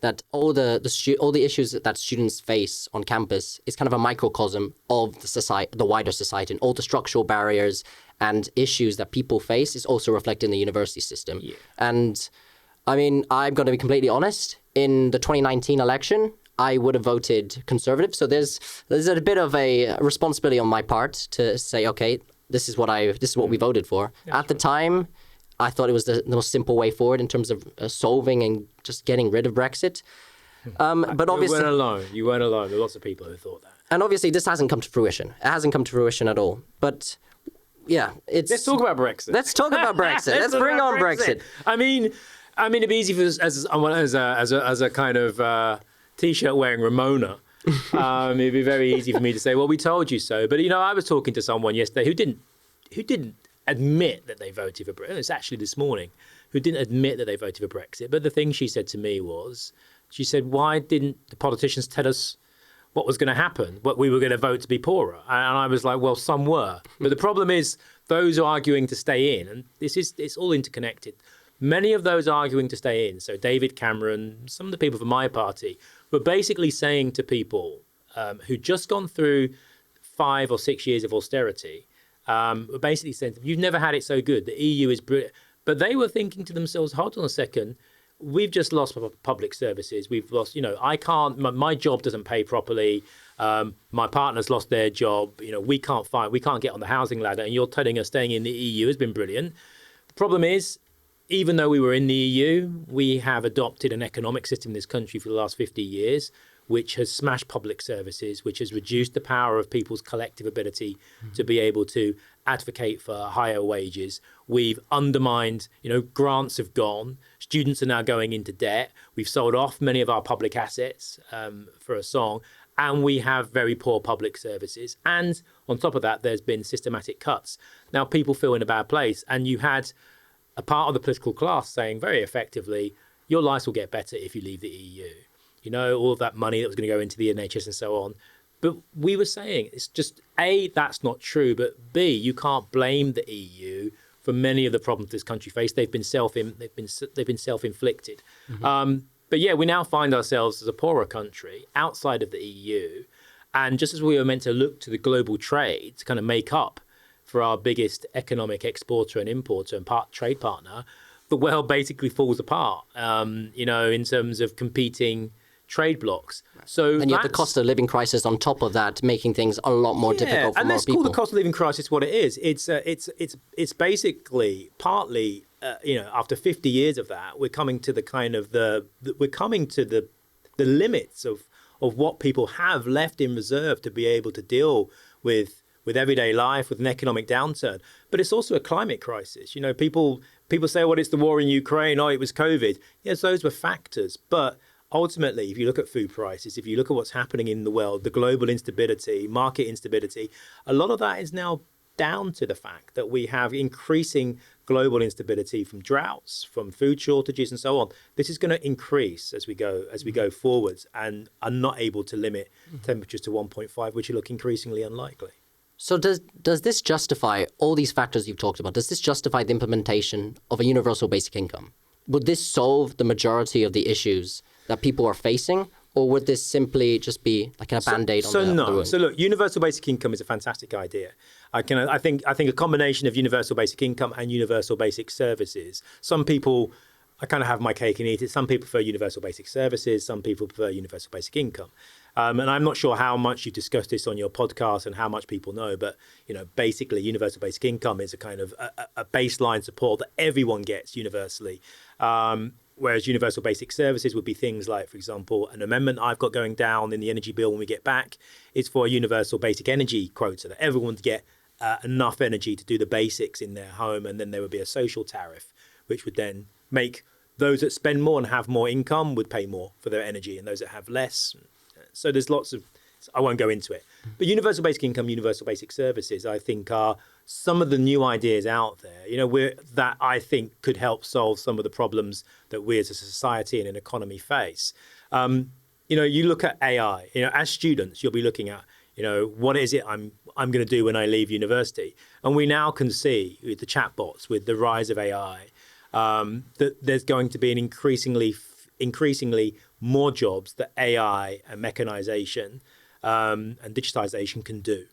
that all the issues that students face on campus is kind of a microcosm of the society, the wider society, and all the structural barriers and issues that people face is also reflected in the university system. Yeah. And I mean, I'm going to be completely honest. In the 2019 election, I would have voted Conservative. So there's a bit of a responsibility on my part to say, okay, this is what we voted for. That's At the time, I thought it was the most simple way forward in terms of solving and just getting rid of Brexit. But obviously, you weren't alone. There are lots of people who thought that. And obviously, this hasn't come to fruition. It hasn't come to fruition at all. But yeah, let's talk about Brexit. Let's talk about Brexit. Let's bring on Brexit. I mean, it'd be easy for as a kind of t-shirt wearing Ramona. It'd be very easy for me to say, "Well, we told you so." But I was talking to someone yesterday who didn't admit that they voted for Brexit. It's actually this morning, who didn't admit that they voted for Brexit. But the thing she said to me was, she said, "Why didn't the politicians tell us what was going to happen? What we were going to vote to be poorer?" And I was like, "Well, some were." But the problem is those arguing to stay in, and it's all interconnected. Many of those arguing to stay in, so David Cameron, some of the people from my party, were basically saying to people who'd just gone through 5 or 6 years of austerity, were basically saying, "You've never had it so good. The EU is brilliant." But they were thinking to themselves, hold on a second, we've just lost public services. We've lost, I can't, my job doesn't pay properly. My partner's lost their job. We can't get on the housing ladder. And you're telling us staying in the EU has been brilliant. The problem is, even though we were in the EU, we have adopted an economic system in this country for the last 50 years, which has smashed public services, which has reduced the power of people's collective ability to be able to advocate for higher wages. We've undermined, grants have gone. Students are now going into debt. We've sold off many of our public assets for a song. And we have very poor public services. And on top of that, there's been systematic cuts. Now, people feel in a bad place. And you had a part of the political class saying very effectively, your lives will get better if you leave the EU. All of that money that was going to go into the NHS and so on. But we were saying it's just, A, that's not true, but B, you can't blame the EU for many of the problems this country faced. They've been self-inflicted. Mm-hmm. But yeah, we now find ourselves as a poorer country outside of the EU. And just as we were meant to look to the global trade to kind of make up for our biggest economic exporter and importer and trade partner, the world basically falls apart, in terms of competing trade blocks. So and yet the cost of living crisis on top of that, making things a lot more difficult for more people. And let's call the cost of living crisis what it is. It's basically partly, after 50 years of that, we're coming to the limits of what people have left in reserve to be able to deal with everyday life, with an economic downturn. But it's also a climate crisis. People say, well, it's the war in Ukraine. Oh, it was COVID. Yes, those were factors. But ultimately, if you look at food prices, if you look at what's happening in the world, the global instability, market instability, a lot of that is now down to the fact that we have increasing global instability from droughts, from food shortages and so on. This is going to increase as we go forwards and are not able to limit temperatures to 1.5, which look increasingly unlikely. So does this justify all these factors you've talked about? Does this justify the implementation of a universal basic income? Would this solve the majority of the issues that people are facing? Or would this simply just be like a Band-Aid on the wound? So look, universal basic income is a fantastic idea. I think a combination of universal basic income and universal basic services. Some people, I kind of have my cake and eat it. Some people prefer universal basic services. Some people prefer universal basic income. And I'm not sure how much you discussed this on your podcast and how much people know, but basically universal basic income is a kind of a baseline support that everyone gets universally. Whereas universal basic services would be things like, for example, an amendment I've got going down in the energy bill when we get back is for a universal basic energy quota, that everyone would get enough energy to do the basics in their home, and then there would be a social tariff, which would then make those that spend more and have more income would pay more for their energy, and those that have less. So there's lots of, I won't go into it. But universal basic income, universal basic services, I think are some of the new ideas out there, that I think could help solve some of the problems that we as a society and an economy face. You look at AI, as students, you'll be looking at, what is it I'm going to do when I leave university? And we now can see with the chatbots, with the rise of AI, that there's going to be an increasingly more jobs that AI and mechanization and digitization can do.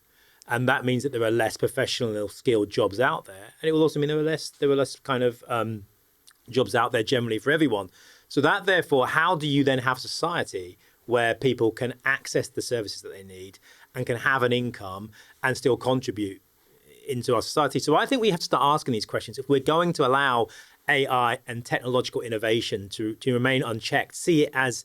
And that means that there are less professional skilled jobs out there. And it will also mean there are less kind of jobs out there generally for everyone. So that, therefore, how do you then have society where people can access the services that they need and can have an income and still contribute into our society? So I think we have to start asking these questions. If we're going to allow AI and technological innovation to remain unchecked, see it as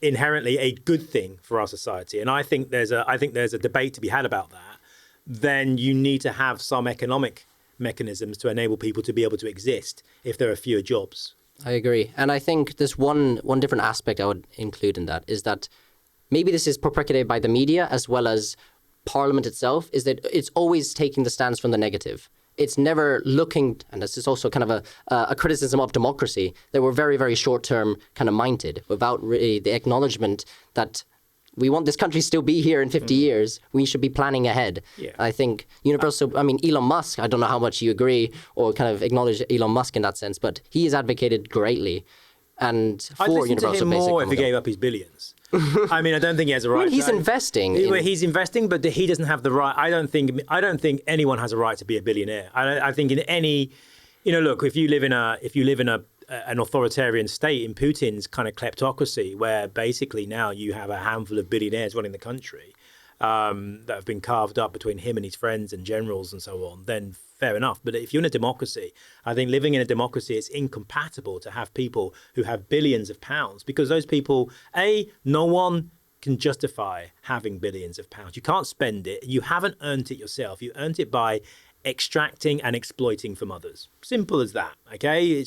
inherently a good thing for our society. And I think there's a debate to be had about that. Then you need to have some economic mechanisms to enable people to be able to exist if there are fewer jobs. I agree. And I think there's one different aspect I would include in that is that maybe this is perpetuated by the media as well as Parliament itself, is that it's always taking the stance from the negative. It's never looking, and this is also kind of a criticism of democracy, that we're very, very short-term kind of minded without really the acknowledgement that we want this country to still be here in 50 years. We should be planning ahead. Yeah. I think Elon Musk, I don't know how much you agree or kind of acknowledge Elon Musk in that sense, but he has advocated greatly and for universal basic income. I'd listen to him more if he gave up his billions. I mean, I don't think he has a right. He's investing. He's investing, but he doesn't have the right. I don't think anyone has a right to be a billionaire. I think in any, look, if you live in an authoritarian state in Putin's kind of kleptocracy, where basically now you have a handful of billionaires running the country that have been carved up between him and his friends and generals and so on, then fair enough. But if you're in a democracy, I think living in a democracy, it's incompatible to have people who have billions of pounds, because those people, no one can justify having billions of pounds. You can't spend it. You haven't earned it yourself. You earned it by extracting and exploiting from others. Simple as that. Okay.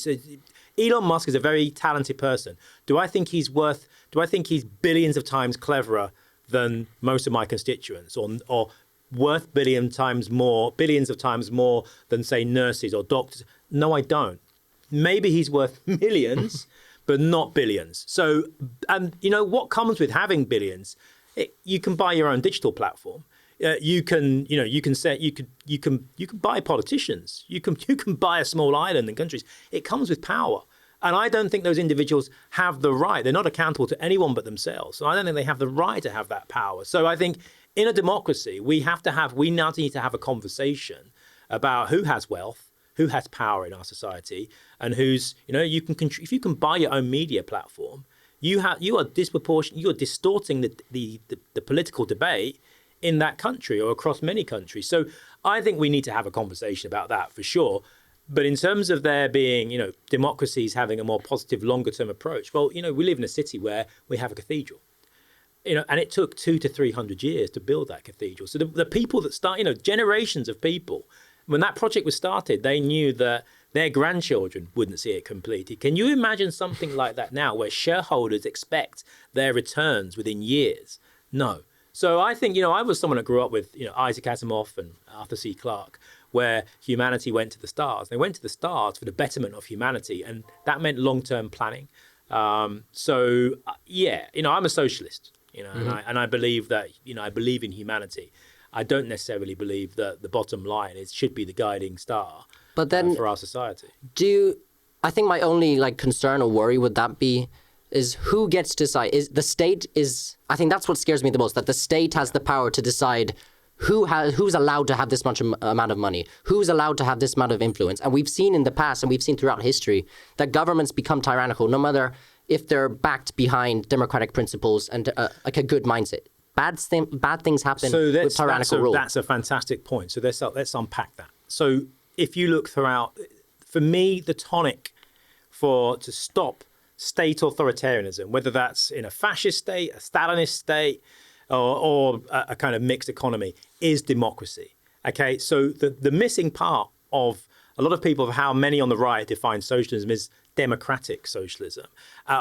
Elon Musk is a very talented person. Do I think he's billions of times cleverer than most of my constituents, or worth billions of times more than, say, nurses or doctors? No, I don't. Maybe he's worth millions, but not billions. So, and what comes with having billions? You can buy your own digital platform. You can buy politicians. You can buy a small island in countries. It comes with power. And I don't think those individuals have the right. They're not accountable to anyone but themselves. So I don't think they have the right to have that power. So I think in a democracy, we now need to have a conversation about who has wealth, who has power in our society, and who's, if you can buy your own media platform, you are distorting the political debate in that country or across many countries. So I think we need to have a conversation about that for sure. But in terms of there being, democracies having a more positive, longer-term approach, well, we live in a city where we have a cathedral, and it took 200 to 300 years to build that cathedral. So the people that start, generations of people, when that project was started, they knew that their grandchildren wouldn't see it completed. Can you imagine something like that now, where shareholders expect their returns within years? No. So I think, I was someone that grew up with, Isaac Asimov and Arthur C. Clarke, where humanity went to the stars. They went to the stars for the betterment of humanity, and that meant long-term planning. I'm a socialist, and I believe that, I believe in humanity. I don't necessarily believe that the bottom line should be the guiding star for our society. I think my only concern or worry would that be is who gets to decide? I think that's what scares me the most, that the state has the power to decide who's allowed to have this much amount of money, who's allowed to have this amount of influence. And we've seen in the past, and we've seen throughout history, that governments become tyrannical, no matter if they're backed behind democratic principles and a good mindset. Bad things happen with tyrannical rule. That's a fantastic point. So let's unpack that. So if you look throughout, for me, the tonic to stop state authoritarianism, whether that's in a fascist state, a Stalinist state, or a kind of mixed economy, is democracy. Okay, so the missing part of a lot of people, of how many on the right define socialism, is democratic socialism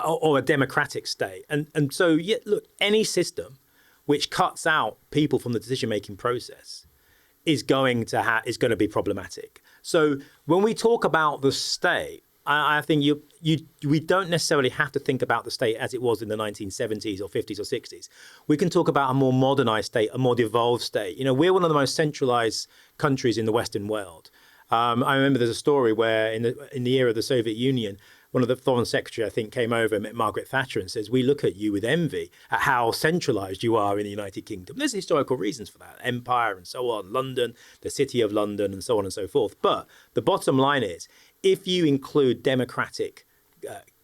or a democratic state. And so, look, any system which cuts out people from the decision-making process is going to be problematic. So when we talk about the state, I think we don't necessarily have to think about the state as it was in the 1970s or 50s or 60s. We can talk about a more modernized state, a more devolved state. We're one of the most centralized countries in the Western world. I remember there's a story where in the era of the Soviet Union, one of the foreign secretary, I think, came over and met Margaret Thatcher and says, we look at you with envy at how centralised you are in the United Kingdom. There's historical reasons for that, empire and so on, London, the city of London and so on and so forth. But the bottom line is, if you include democratic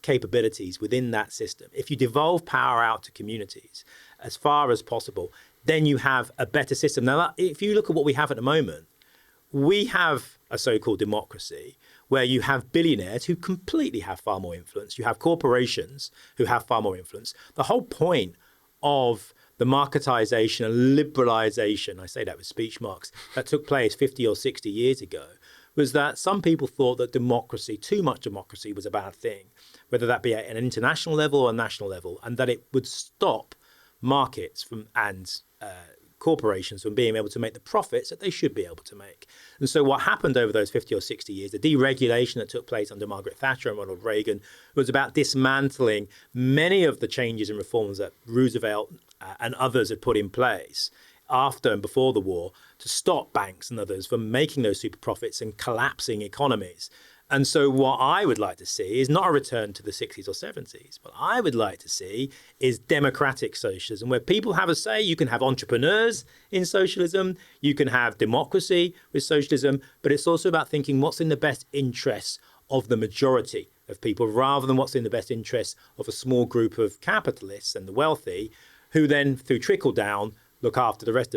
capabilities within that system, if you devolve power out to communities as far as possible, then you have a better system. Now, if you look at what we have at the moment, we have a so-called democracy where you have billionaires who completely have far more influence. You have corporations who have far more influence. The whole point of the marketization and liberalization, I say that with speech marks, that took place 50 or 60 years ago, was that some people thought that democracy, too much democracy, was a bad thing, whether that be at an international level or a national level, and that it would stop markets from and corporations from being able to make the profits that they should be able to make. And so what happened over those 50 or 60 years, the deregulation that took place under Margaret Thatcher and Ronald Reagan, was about dismantling many of the changes and reforms that Roosevelt and others had put in place after and before the war to stop banks and others from making those super profits and collapsing economies. And so what I would like to see is not a return to the 60s or 70s. What I would like to see is democratic socialism, where people have a say. You can have entrepreneurs in socialism. You can have democracy with socialism. But it's also about thinking what's in the best interests of the majority of people, rather than what's in the best interests of a small group of capitalists and the wealthy, who then, through trickle down, look after the rest of